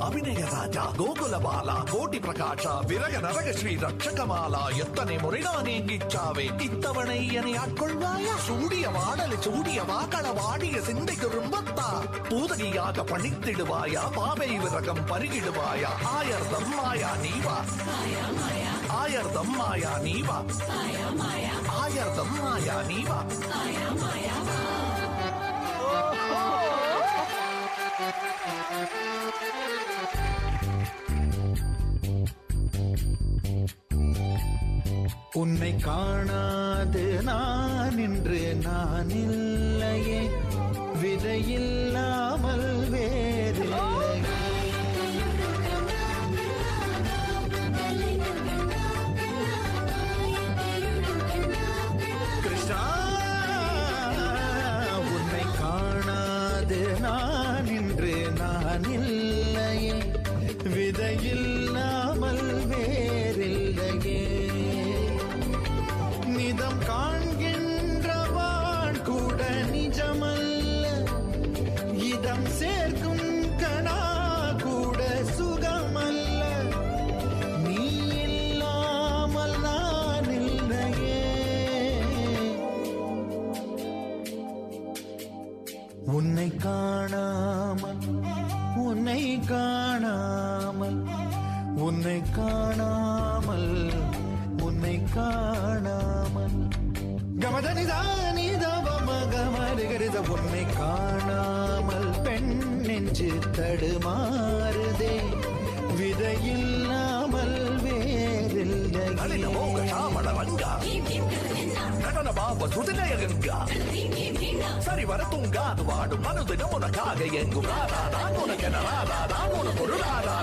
ಅಭಿನಯ ರಾಜ ಗೋಕುಲ ಬಾಲ ಕೋಟಿ ಪ್ರಕಾಶ ವಿರಗ ನರಗ ಶ್ರೀ ರಕ್ಷಕಮಾಲ ಎತ್ತನೆ ಮುರಿನಾನೇಂಗಿಚ್ಚಾವೆ இத்தவணையனை ஆட்கொள்வாயா சூடிய வாடலை சூடிய வாக்கள வாடிய சிந்தை திரும்பத்தா பூதகியாக பணித்திடுவாயா பாவை விரகம் பருகிடுவாயா ஆயர்தம் மாயா நீவா ஆயர்தம் மாயா நீவா ஆயர்தம் மாயா நீவா உன்னை காணாது நான் இன்று நான் இல்லையே விதையில்லாமல் வேறு கிருஷ்ணா உன்னை காணாது நான் இன்று நான் இல்லையே விதையில்லாமல் வேறில்லையே நிதம் காண்கின்றவான் கூட நிஜமல்ல இதம் சேர்க்கும் கணா கூட சுகமல்ல நீ இல்லாமல் நான் இல்லையே உன்னை காணாமல் உன்னை காணாமல் உன்னை காணாமல் உன்னை காணாமல் கமதனிதானிதவமகமருகரித உன்னை காணாமல் பெண் நெஞ்சு தடுமாறுதே விதையில்லாமல் வேறில்லை நடன பாவ சுதிலயகங்கா சரி வர தூங்காது வாடும் மனதிடம் உனக்காக எங்கும் ராதா நான் உனக்கு ராதா நான் உனக்கு ஒரு ராதா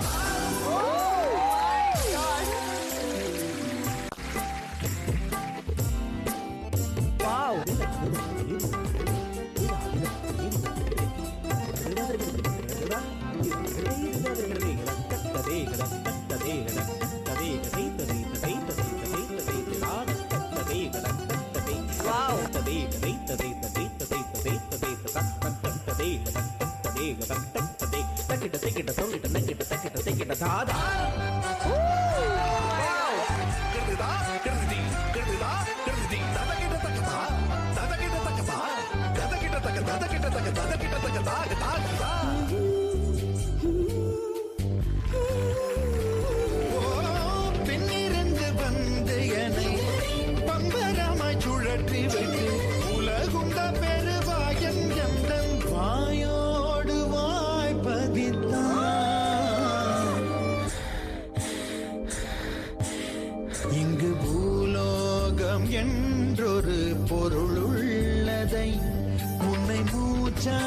பெண்ணிருந்து வந்து என்னை பம்பரமாய் சுழற்றி விட்டு உலகுண்ட பெருவாயன் எந்தன் வாயோடு வாய்ப்பதித்தான் இங்கு பூலோகம் என்றொரு பொருள் உள்ளதை உன்னை மூச்சா